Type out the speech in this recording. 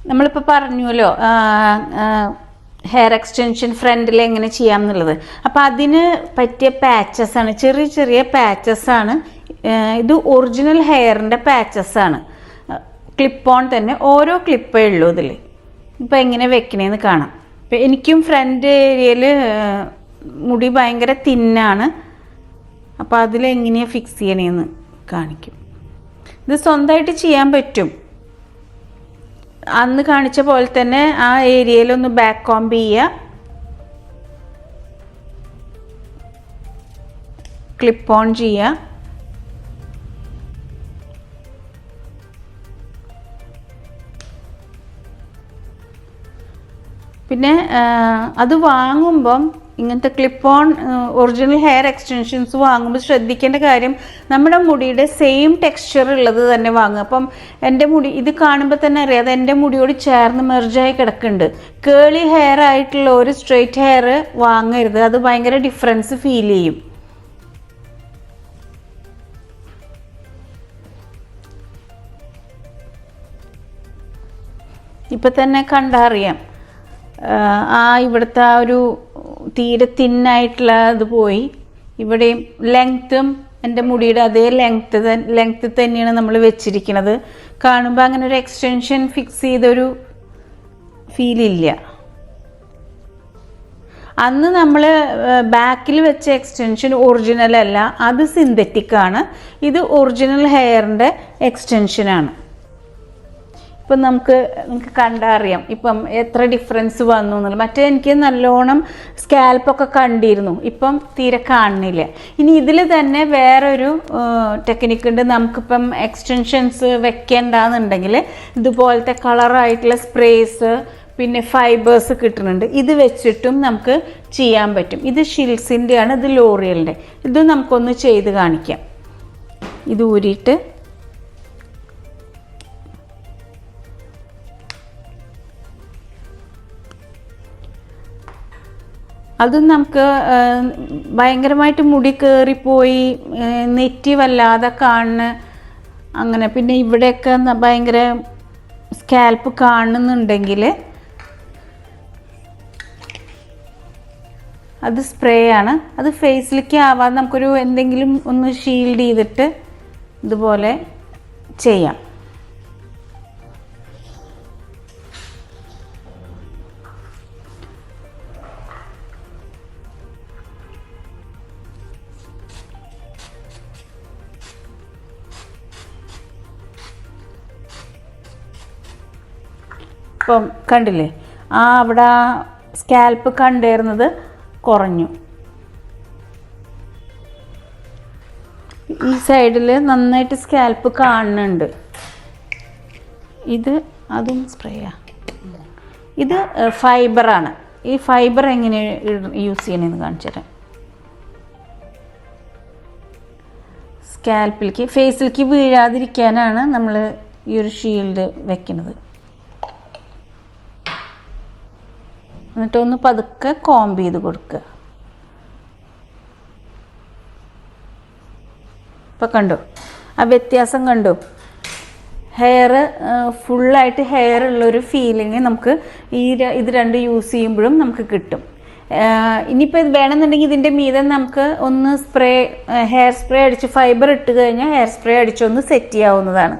നമ്മളിപ്പോൾ പറഞ്ഞല്ലോ hair extension ഫ്രണ്ടിൽ എങ്ങനെ ചെയ്യാം എന്നുള്ളത്. അപ്പോൾ അതിന് പറ്റിയ പാച്ചസ് ആണ്, ചെറിയ ചെറിയ പാച്ചസ് ആണ്. ഇത് ഒറിജിനൽ ഹെയറിൻ്റെ പാച്ചസ് ആണ്. ക്ലിപ്പ് ഓൺ തന്നെ, ഓരോ ക്ലിപ്പേ ഉള്ളൂ ഇതിൽ. ഇപ്പോൾ എങ്ങനെ വെക്കണേന്ന് കാണാം. ഇപ്പം എനിക്കും ഫ്രണ്ട് ഏരിയയിൽ മുടി ഭയങ്കര തിന്നാണ്. അപ്പോൾ അതിലെങ്ങനെയാണ് ഫിക്സ് ചെയ്യണേന്ന് കാണിക്കും. ഇത് സ്വന്തമായിട്ട് ചെയ്യാൻ പറ്റും. അന്ന് കാണിച്ച പോലെ തന്നെ ആ ഏരിയയിലൊന്ന് ബാക്ക് കോംബ് ചെയ്യുക, ക്ലിപ്പ് ഓൺ ചെയ്യുക. പിന്നെ അത് വാങ്ങുമ്പം ഇങ്ങനത്തെ clip on original hair extensions വാങ്ങുമ്പോൾ ശ്രദ്ധിക്കേണ്ട കാര്യം, നമ്മുടെ മുടിയുടെ സെയിം ടെക്സ്ചർ ഉള്ളത് തന്നെ വാങ്ങുക. അപ്പം എൻ്റെ മുടി ഇത് കാണുമ്പോൾ തന്നെ അറിയാം, അത് എൻ്റെ മുടിയോട് ചേർന്ന് മെർജായി കിടക്കുന്നുണ്ട്. കേളി ഹെയർ ആയിട്ടുള്ള ഒരു സ്ട്രെയിറ്റ് ഹെയർ വാങ്ങരുത്, അത് ഭയങ്കര ഡിഫറൻസ് ഫീൽ ചെയ്യും. ഇപ്പം തന്നെ കണ്ടറിയാം, ഇവിടുത്തെ ആ ഒരു തീരെ തിന്നായിട്ടുള്ള ഇത് പോയി. ഇവിടെയും ലെങ്ത്തും എൻ്റെ മുടിയുടെ അതേ ലെങ്ത്ത് തന്നെയാണ് നമ്മൾ വെച്ചിരിക്കുന്നത്. കാണുമ്പോൾ അങ്ങനെ ഒരു എക്സ്റ്റൻഷൻ ഫിക്സ് ചെയ്തൊരു ഫീലില്ല. അന്ന് നമ്മൾ ബാക്കിൽ വെച്ച എക്സ്റ്റൻഷൻ ഒറിജിനൽ അല്ല, അത് സിന്തറ്റിക് ആണ്. ഇത് ഒറിജിനൽ ഹെയറിൻ്റെ എക്സ്റ്റൻഷനാണ്. ഇപ്പം നമുക്ക് കണ്ടറിയാം ഇപ്പം എത്ര ഡിഫറൻസ് വന്നു എന്നുള്ളത്. മറ്റേ എനിക്ക് നല്ലോണം സ്കാൽപ്പൊക്കെ കണ്ടിരുന്നു, ഇപ്പം തീരെ കാണുന്നില്ല. ഇനി ഇതിൽ തന്നെ വേറൊരു ടെക്നിക്ക് ഉണ്ട്. നമുക്കിപ്പം എക്സ്റ്റൻഷൻസ് വെക്കേണ്ടെന്നുണ്ടെങ്കിൽ ഇതുപോലത്തെ കളറായിട്ടുള്ള സ്പ്രേസ് പിന്നെ ഫൈബേഴ്സ് കിട്ടുന്നുണ്ട്. ഇത് വെച്ചിട്ടും നമുക്ക് ചെയ്യാൻ പറ്റും. ഇത് ഷിൽസിൻ്റെ ആണ്, ഇത് ലോറിയലിൻ്റെ. ഇത് നമുക്കൊന്ന് ചെയ്ത് കാണിക്കാം. ഇത് ഊരിയിട്ട് അതും നമുക്ക് ഭയങ്കരമായിട്ട് മുടി കയറിപ്പോയി, നെറ്റി വല്ലാതെ കാണുന്ന അങ്ങനെ, പിന്നെ ഇവിടെയൊക്കെ ഭയങ്കര സ്കാൽപ്പ് കാണുന്നുണ്ടെങ്കിൽ അത് സ്പ്രേ ആണ്. അത് ഫേസിലേക്ക് ആവാതെ നമുക്കൊരു എന്തെങ്കിലും ഒന്ന് ഷീൽഡ് ചെയ്തിട്ട് ഇതുപോലെ ചെയ്യാം. ഇപ്പം കണ്ടില്ലേ, അവിടെ സ്കാൽപ്പ് കണ്ടിരുന്നത് കുറഞ്ഞു. ഈ സൈഡിൽ നന്നായിട്ട് സ്കാൽപ്പ് കാണുന്നുണ്ട്. അതും സ്പ്രേയാ. ഇത് ഫൈബറാണ്. ഈ ഫൈബർ എങ്ങനെ യൂസ് ചെയ്യണമെന്ന് കാണിച്ചു തരാം. സ്കാൽപ്പിലേക്ക് ഫേസിലേക്ക് വീഴാതിരിക്കാനാണ് നമ്മൾ ഈ ഒരു ഷീൽഡ് വെക്കുന്നത്. എന്നിട്ടൊന്ന് പതുക്കെ കോംബ് ചെയ്ത് കൊടുക്കുക. ഇപ്പം കണ്ടോ ആ വ്യത്യാസം കണ്ടോ? ഹെയർ ഫുള്ളായിട്ട് ഹെയർ ഉള്ളൊരു ഫീലിംഗ് നമുക്ക് ഇത് രണ്ട് യൂസ് ചെയ്യുമ്പോഴും നമുക്ക് കിട്ടും. ഇനിയിപ്പോൾ ഇത് വേണമെന്നുണ്ടെങ്കിൽ ഇതിൻ്റെ മീതെ നമുക്ക് ഒന്ന് ഹെയർ സ്പ്രേ അടിച്ച് ഫൈബർ ഇട്ട് കഴിഞ്ഞാൽ ഹെയർ സ്പ്രേ അടിച്ചൊന്ന് സെറ്റ് ചെയ്യാവുന്നതാണ്.